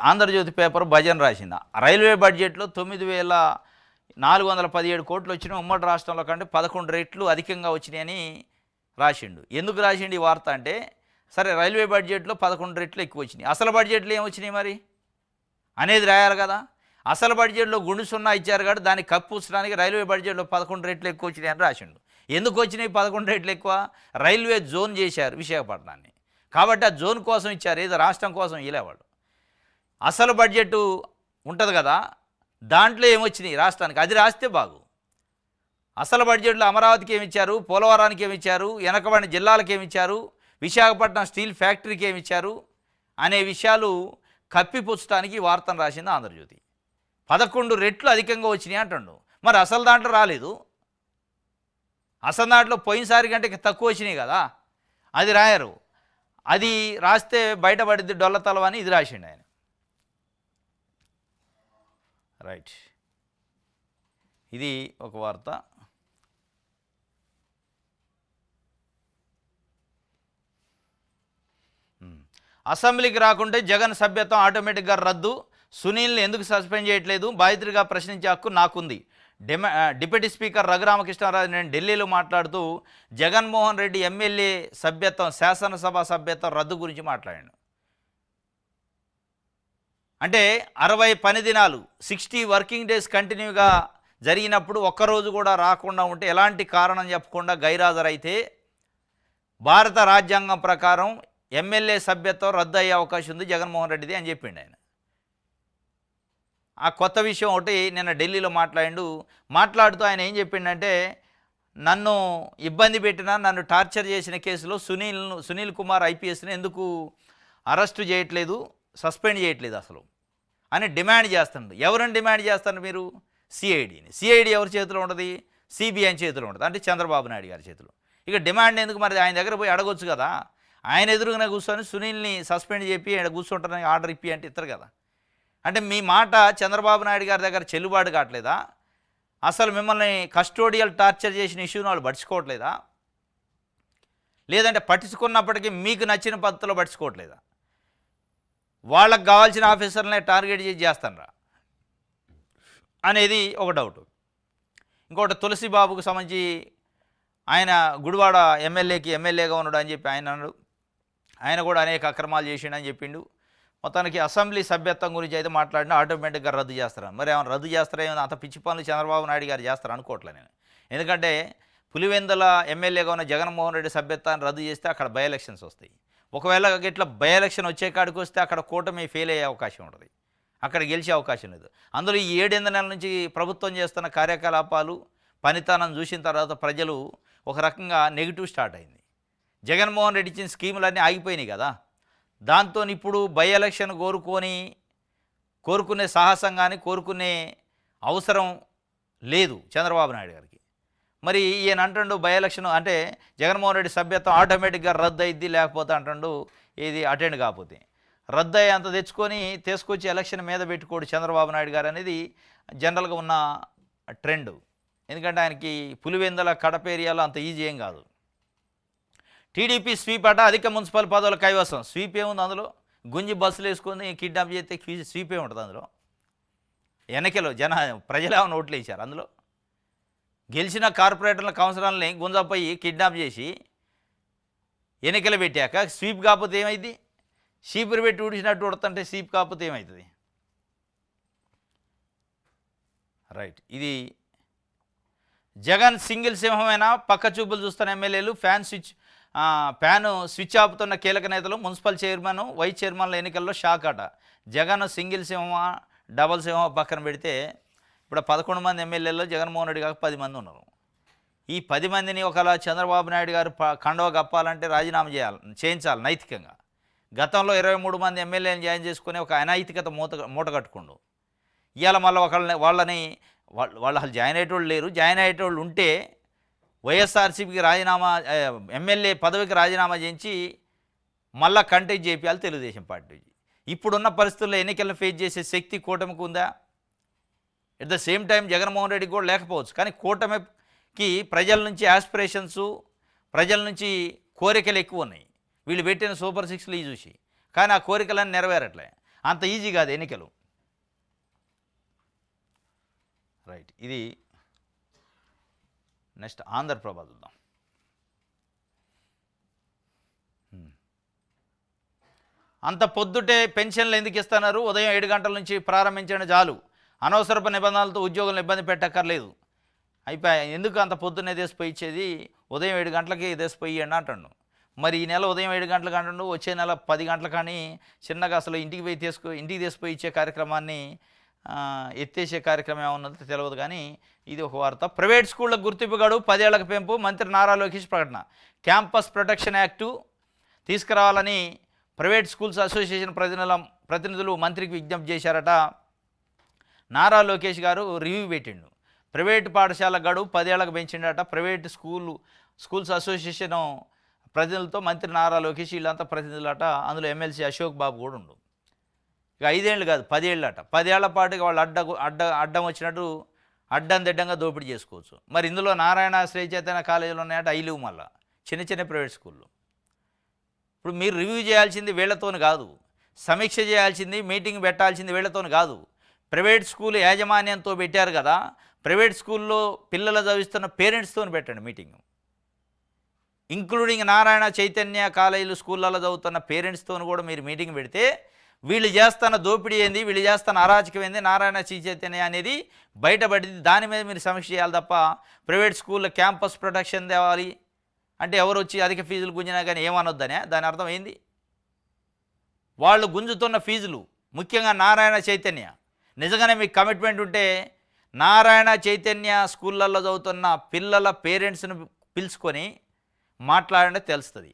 ఆంధ్రజ్యోతి పేపర్ భజన్ రాసింది. రైల్వే బడ్జెట్లో 9,417 కోట్లు వచ్చిన ఉమ్మడి రాష్ట్రంలో కంటే 11 రెట్లు అధికంగా వచ్చినాయని రాసిండు. ఎందుకు రాసిండు ఈ వార్త అంటే, సరే రైల్వే బడ్జెట్లో 11 రెట్లు ఎక్కువ వచ్చినాయి, అసలు బడ్జెట్లో ఏమొచ్చినాయి మరి అనేది రాయాలి కదా. అసలు బడ్జెట్లో గుండు సున్నా ఇచ్చారు కాబట్టి దాన్ని కప్పుచ్చడానికి రైల్వే బడ్జెట్లో 11 రెట్లు ఎక్కువ వచ్చినాయి అని రాసిండు. ఎందుకు వచ్చినాయి 11 రెట్లు ఎక్కువ? రైల్వే జోన్ చేశారు విశాఖపట్నాన్ని, కాబట్టి ఆ జోన్ కోసం ఇచ్చారు, ఏదో రాష్ట్రం కోసం ఇలేవాడు. అసలు బడ్జెట్ ఉంటుంది కదా, దాంట్లో ఏమొచ్చినాయి రాష్ట్రానికి, అది రాస్తే బాగు. అసలు బడ్జెట్లో అమరావతికి ఏమిచ్చారు, పోలవరానికి ఏమిచ్చారు, వెనకబడిన జిల్లాలకు ఏమిచ్చారు, విశాఖపట్నం స్టీల్ ఫ్యాక్టరీకి ఏమిచ్చారు అనే విషయాలు కప్పిపుచ్చడానికి వార్తను రాసింది ఆంధ్రజ్యోతి. 11 రెట్లు అధికంగా వచ్చినాయి అంటుండు. మరి అసలు దాంట్లో రాలేదు, అసలు దాంట్లో పోయినసారి కంటే తక్కువ వచ్చినాయి కదా, అది రాయరు. అది రాస్తే బయటపడిద్ది డొల్లతలం అని ఇది రాసిండు ఆయన. రైట్, ఇది ఒక వార్త. అసెంబ్లీకి రాకుంటే జగన్ సభ్యత్వం ఆటోమేటిక్గా రద్దు, సునీల్ని ఎందుకు సస్పెండ్ చేయట్లేదు, బాధితుడిగా ప్రశ్నించే హక్కు నాకుంది. డిప్యూటీ స్పీకర్ రఘురామకృష్ణరాజు నేను ఢిల్లీలో మాట్లాడుతూ జగన్మోహన్ రెడ్డి ఎమ్మెల్యే సభ్యత్వం, శాసనసభ సభ్యత్వం రద్దు గురించి మాట్లాడాడు. అంటే 60 పని దినాలు 60 వర్కింగ్ డేస్ కంటిన్యూగా జరిగినప్పుడు ఒక్కరోజు కూడా రాకుండా ఉంటే ఎలాంటి కారణం చెప్పకుండా గైరాజరైతే భారత రాజ్యాంగం ప్రకారం ఎమ్మెల్యే సభ్యత్వం రద్దు అయ్యే అవకాశం ఉంది జగన్మోహన్ రెడ్డిది అని చెప్పిండు ఆయన. ఆ కొత్త విషయం ఒకటి నిన్న ఢిల్లీలో మాట్లాడుతూ ఆయన ఏం చెప్పిండంటే, నన్ను ఇబ్బంది పెట్టిన, నన్ను టార్చర్ చేసిన కేసులో సునీల్ కుమార్ ఐపీఎస్ని ఎందుకు అరెస్టు చేయట్లేదు, సస్పెండ్ చేయట్లేదు అసలు అని డిమాండ్ చేస్తున్నాడు. ఎవరిని డిమాండ్ చేస్తారు మీరు? సిఐడిని. సిఐడి ఎవరి చేతిలో ఉంటుంది? సిబిఐ చేతిలో ఉంటుంది, అంటే చంద్రబాబు నాయుడు గారి చేతిలో. ఇక డిమాండ్ ఎందుకు? మరి ఆయన దగ్గర పోయి అడగొచ్చు కదా. ఆయన ఎదురుగానే కూర్చొని సునీల్ని సస్పెండ్ చెప్పి ఆయన కూర్చుంటారని ఆర్డర్ ఇప్పి అంటే ఇస్తారు కదా. అంటే మీ మాట చంద్రబాబు నాయుడు గారి దగ్గర చెల్లుబాటు కావట్లేదా? అసలు మిమ్మల్ని కస్టోడియల్ టార్చర్ చేసిన ఇష్యూని వాళ్ళు పట్టించుకోవట్లేదా? లేదంటే పట్టించుకున్నప్పటికీ మీకు నచ్చిన పద్ధతిలో పట్టించుకోవట్లేదా? వాళ్ళకు కావాల్సిన ఆఫీసర్లనే టార్గెట్ చేస్తానరా అనేది ఒక డౌట్. ఇంకోటి తులసిబాబుకు సంబంధించి ఆయన గుడివాడ ఎమ్మెల్యేగా ఉన్నాడు అని చెప్పి ఆయన అన్నాడు. ఆయన కూడా అనేక అక్రమాలు చేసిండని చెప్పిండు. మొత్తానికి అసెంబ్లీ సభ్యత్వం గురించి అయితే మాట్లాడినా ఆటోమేటిక్గా రద్దు చేస్తారని. మరి ఏమైనా రద్దు చేస్తారా? ఏమైనా అంత పిచ్చి పనులు చంద్రబాబు నాయుడు గారు చేస్తారు అనుకోవట్లే నేను. ఎందుకంటే పులివెందుల ఎమ్మెల్యేగా ఉన్న జగన్మోహన్ రెడ్డి సభ్యత్వాన్ని రద్దు చేస్తే అక్కడ బై ఎలక్షన్స్ వస్తాయి. ఒకవేళ ఇట్లా బై ఎలక్షన్ వచ్చే కాడికి వస్తే అక్కడ కూటమి ఫెయిల్ అయ్యే అవకాశం ఉంటుంది, అక్కడ గెలిచే అవకాశం లేదు. అందులో ఈ 7 నెలల నుంచి ప్రభుత్వం చేస్తున్న కార్యకలాపాలు పనితనం చూసిన తర్వాత ప్రజలు ఒక రకంగా నెగిటివ్ స్టార్ట్ అయింది. జగన్మోహన్ రెడ్డి ఇచ్చిన స్కీములన్నీ ఆగిపోయినాయి కదా. దాంతో ఇప్పుడు బై ఎలక్షన్ కోరుకునే సాహసం కానీ కోరుకునే అవసరం లేదు చంద్రబాబు నాయుడు గారికి. మరి ఈయన అంటుండు బై ఎలక్షన్ అంటే జగన్మోహన్ రెడ్డి సభ్యత్వం ఆటోమేటిక్గా రద్దు అయింది, లేకపోతే అంటుండు ఇది అటెండ్ కాకపోతే రద్దు అయ్యి అంత తీసుకొచ్చి ఎలక్షన్ మీద పెట్టుకోడు చంద్రబాబు నాయుడు గారు అనేది జనరల్గా ఉన్న ట్రెండ్. ఎందుకంటే ఆయనకి పులివెందుల కడప ఏరియాలో అంత ఈజీ ఏం కాదు. టీడీపీ స్వీప్ అట అధిక మున్సిపల్ పదవుల కైవసం. స్వీప్ ఏముంది అందులో? గుంజి బస్సులు వేసుకొని కిడ్నాప్ చేస్తే స్వీప్ ఏముంటుంది అందులో? ఎన్నికలో ప్రజలు ఏమైనా ఓట్లు వేసారు అందులో? గెలిచిన కార్పొరేటర్ల కౌన్సిలర్లని గుంజపోయి కిడ్నాప్ చేసి ఎన్నికలు పెట్టాక స్వీప్ కాకపోతే ఏమైంది? షీపురు పెట్టి ఊడిసినట్టు ఉడుతుంటే స్వీప్ కాకపోతే ఏమవుతుంది? రైట్. ఇది జగన్ సింగిల్ సింహమైనా పక్క చూపులు చూస్తున్న ఎమ్మెల్యేలు ఫ్యాన్ స్విచ్ ఆపుతున్న కీలక నేతలు మున్సిపల్ చైర్మన్ వైస్ చైర్మన్ల ఎన్నికల్లో షాక్ అట. జగన్ సింగిల్ సింహమా డబల్ సింహమా పక్కన పెడితే ఇప్పుడు 11 మంది ఎమ్మెల్యేల్లో జగన్మోహన్ రెడ్డి కాక 10 మంది ఉన్నారు. ఈ 10 మందిని ఒకలా చంద్రబాబు నాయుడు గారు కండవ కప్పాలంటే రాజీనామా చేయించాలి నైతికంగా. గతంలో 23 మంది ఎమ్మెల్యేలను జాయిన్ చేసుకుని ఒక అనైతికత మూట కట్టుకుండు. ఇవాళ మళ్ళీ వాళ్ళు అసలు జాయిన్ అయ్యేటోళ్ళు లేరు. జాయిన్ అయ్యేటోళ్ళు ఉంటే వైఎస్ఆర్సీపీకి ఎమ్మెల్యే పదవికి రాజీనామా చేయించి మళ్ళా కంటెస్ట్ చేయాలి తెలుగుదేశం పార్టీ. ఇప్పుడున్న పరిస్థితుల్లో ఎన్నికలను ఫేస్ చేసే శక్తి కూటమికి ఉందా? At the same time Jaganmohan రెడ్డికి కూడా లేకపోవచ్చు. కానీ కూటమికి ప్రజల నుంచి యాస్పిరేషన్స్, ప్రజల నుంచి కోరికలు ఎక్కువ ఉన్నాయి. వీళ్ళు పెట్టిన సూపర్ 6లు చూసి, కానీ ఆ కోరికలన్నీ నెరవేరట్లే. అంత ఈజీ కాదు ఎన్నికలు. రైట్. ఇది నెక్స్ట్ ఆంధ్రప్రభ చూద్దాం. అంత పొద్దుటే పెన్షన్లు ఎందుకు ఇస్తున్నారు? ఉదయం 7 గంటల నుంచి ప్రారంభించడం చాలు, అనవసరపు నిబంధనలతో ఉద్యోగులను ఇబ్బంది పెట్టక్కర్లేదు. అయిపోయా. ఎందుకు అంత పొద్దున్నే తీసిపోయి ఇచ్చేది? ఉదయం 7 గంటలకి తీసిపోయి అండి అంటాడు. మరి ఈ నెల ఉదయం 7 గంటలకు అంటుండు, వచ్చే నెల 10 గంటలకు కానీ చిన్నగా అసలు ఇంటికి తీసిపోయి ఇచ్చే కార్యక్రమాన్ని ఎత్తేసే కార్యక్రమం ఏమన్నది తెలియదు. కానీ ఇది ఒక వార్త. ప్రైవేట్ స్కూళ్ళకు గుర్తింపు గడువు 10 ఏళ్లకు పెంపు. మంత్రి నారా లోకేష్ ప్రకటన. క్యాంపస్ ప్రొటెక్షన్ యాక్టు తీసుకురావాలని ప్రైవేట్ స్కూల్స్ అసోసియేషన్ ప్రతినిధులు మంత్రికి విజ్ఞప్తి చేశారట. నారా లోకేష్ గారు రివ్యూ పెట్టిండు. ప్రైవేటు పాఠశాల గడువు 10 ఏళ్లకు పెంచిండట. ప్రైవేట్ స్కూల్స్ అసోసియేషన్ ప్రతినిధులతో మంత్రి నారా లోకేష్ వీళ్ళంతా ప్రతినిధులట. అందులో ఎమ్మెల్సీ అశోక్ బాబు కూడా ఉండు. ఇక 5 ఏళ్ళు కాదు 10 ఏళ్ళట. 10 ఏళ్ల పాటుగా వాళ్ళు అడ్డం వచ్చినట్టు దిడ్డంగా దోపిడీ చేసుకోవచ్చు. మరి ఇందులో నారాయణ శ్రీ చైతన్య కాలేజీలు ఉన్నాయట, ఐలివ్ మళ్ళా చిన్న ప్రైవేట్ స్కూళ్ళు. ఇప్పుడు మీరు రివ్యూ చేయాల్సింది వీళ్లతోని కాదు, సమీక్ష చేయాల్సింది, మీటింగ్ పెట్టాల్సింది వీళ్లతోని కాదు. ప్రైవేట్ స్కూల్ యాజమాన్యంతో పెట్టారు కదా, ప్రైవేట్ స్కూల్లో పిల్లలు చదివిస్తున్న పేరెంట్స్తో పెట్టండి మీటింగ్. ఇంక్లూడింగ్ నారాయణ చైతన్య కాలేజీలు స్కూళ్ళలో చదువుతున్న పేరెంట్స్తో కూడా మీరు మీటింగ్ పెడితే వీళ్ళు చేస్తున్న దోపిడీ ఏంది, వీళ్ళు చేస్తున్న అరాచకం ఏంది, నారాయణ చైతన్య అనేది బయటపడింది. దాని మీద మీరు సమీక్ష చేయాలి తప్ప ప్రైవేట్ స్కూల్లో క్యాంపస్ ప్రొటెక్షన్ తేవాలి అంటే ఎవరు వచ్చి అధిక ఫీజులు గుంజినా కానీ ఏమనొద్దనే దాని అర్థం ఏంది? వాళ్ళు గుంజుతున్న ఫీజులు ముఖ్యంగా నారాయణ చైతన్య నిజంగానే మీకు కమిట్మెంట్ ఉంటే నారాయణ చైతన్య స్కూళ్ళల్లో చదువుతున్న పిల్లల పేరెంట్స్ని పిలుచుకొని మాట్లాడంటే తెలుస్తుంది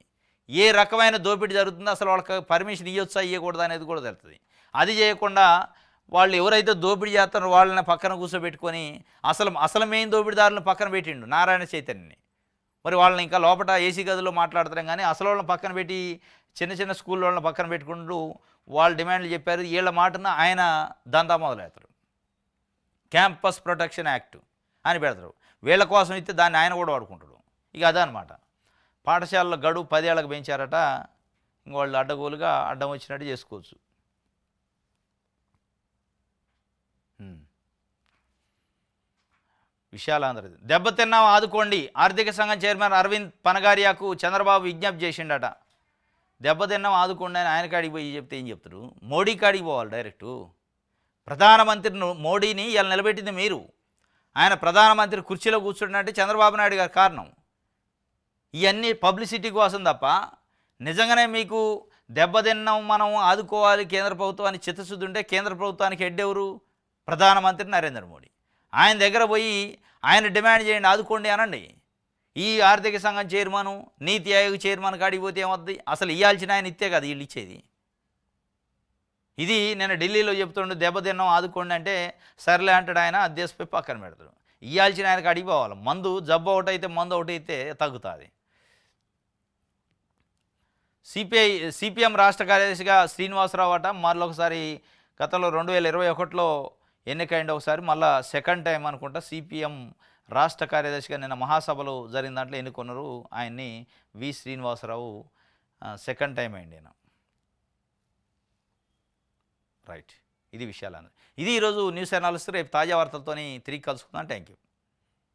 ఏ రకమైన దోపిడీ జరుగుతుందో, అసలు వాళ్ళకి పర్మిషన్ ఇవ్వచ్చా ఇవ్వకూడదు అనేది కూడా తెలుస్తుంది. అది చేయకుండా వాళ్ళు ఎవరైతే దోపిడీ చేస్తారో వాళ్ళని పక్కన కూర్చోబెట్టుకొని అసలు మెయిన్ దోపిడీదారులను పక్కన పెట్టిండు నారాయణ చైతన్యని. మరి వాళ్ళని ఇంకా లోపల ఏసీ గదిలో మాట్లాడతాం కానీ అసలు వాళ్ళని పక్కన పెట్టి చిన్న చిన్న స్కూల్ వాళ్ళని పక్కన పెట్టుకుంటూ వాళ్ళు డిమాండ్లు చెప్పారు. వీళ్ళ మాటన ఆయన దందా మొదలెడతారు. క్యాంపస్ ప్రొటెక్షన్ యాక్ట్ అని పెడతారు. వీళ్ళ కోసం ఇస్తే దాన్ని ఆయన కూడా వాడుకుంటాడు. ఇక అదనమాట. పాఠశాలలో గడువు 10 ఏళ్ళకి పెంచారట. ఇంక వాళ్ళు అడ్డగోలుగా అడ్డం వచ్చినట్టు చేసుకోవచ్చు. విశాలాంధ్ర దెబ్బతిన్నాం ఆదుకోండి. ఆర్థిక సంఘం చైర్మన్ అరవింద్ పనగారియాకు చంద్రబాబు విజ్ఞప్తి చేసిండట. దెబ్బతిన్నాం ఆదుకోండి అని ఆయన కాడికి పోయి చెప్తే ఏం చెప్తారు? మోడీ కాడికి పోవాలి డైరెక్టు. ప్రధానమంత్రిని మోడీని ఇలా నిలబెట్టింది మీరు. ఆయన ప్రధానమంత్రి కుర్చీలో కూర్చుంటే చంద్రబాబు నాయుడు గారి కారణం. ఇవన్నీ పబ్లిసిటీ కోసం తప్ప నిజంగానే మీకు దెబ్బతిన్నాం మనం ఆదుకోవాలి కేంద్ర ప్రభుత్వం అని చిత్తశుద్ధి ఉంటే కేంద్ర ప్రభుత్వానికి హెడ్ ఎవరు? ప్రధానమంత్రి నరేంద్ర మోడీ. ఆయన దగ్గర పోయి ఆయన డిమాండ్ చేయండి, ఆదుకోండి అనండి. ఈ ఆర్థిక సంఘం చైర్మను నీతి ఆయోగ్ చైర్మన్ కాడికి పోతే ఏమవుద్ది? అసలు ఇవ్వాల్సిన ఆయన ఇస్తే కదా వీళ్ళు ఇచ్చేది. ఇది నేను ఢిల్లీలో చెప్తుండే దెబ్బతిన్నాం ఆదుకోండి అంటే సర్లే అంటాడు ఆయన. అధ్యక్షపై పక్కన పెడతాడు. ఇవ్వాల్సిన ఆయనకు అడిగిపోవాలి. మందు జబ్బు ఒకటి అయితే మందు ఒకటి అయితే తగ్గుతుంది. సిపిఎం రాష్ట్ర కార్యదర్శిగా శ్రీనివాసరావు అట మరొకసారి గతంలో 2021లో ఎన్నికైంది ఒకసారి, మళ్ళీ సెకండ్ టైం అనుకుంటా సిపిఎం రాష్ట్ర కార్యదర్శిగా నిన్న మహాసభలో జరిగిన దాంట్లో ఎన్నుకున్నారు. ఆయన్ని వి శ్రీనివాసరావు సెకండ్ టైం అయింది ఆయన. రైట్, ఇది విషయాలు. ఇది ఈరోజు న్యూస్ అనాలిసిస్. రేపు తాజా వార్తలతో తిరిగి కలుసుకుందాం. Thank you.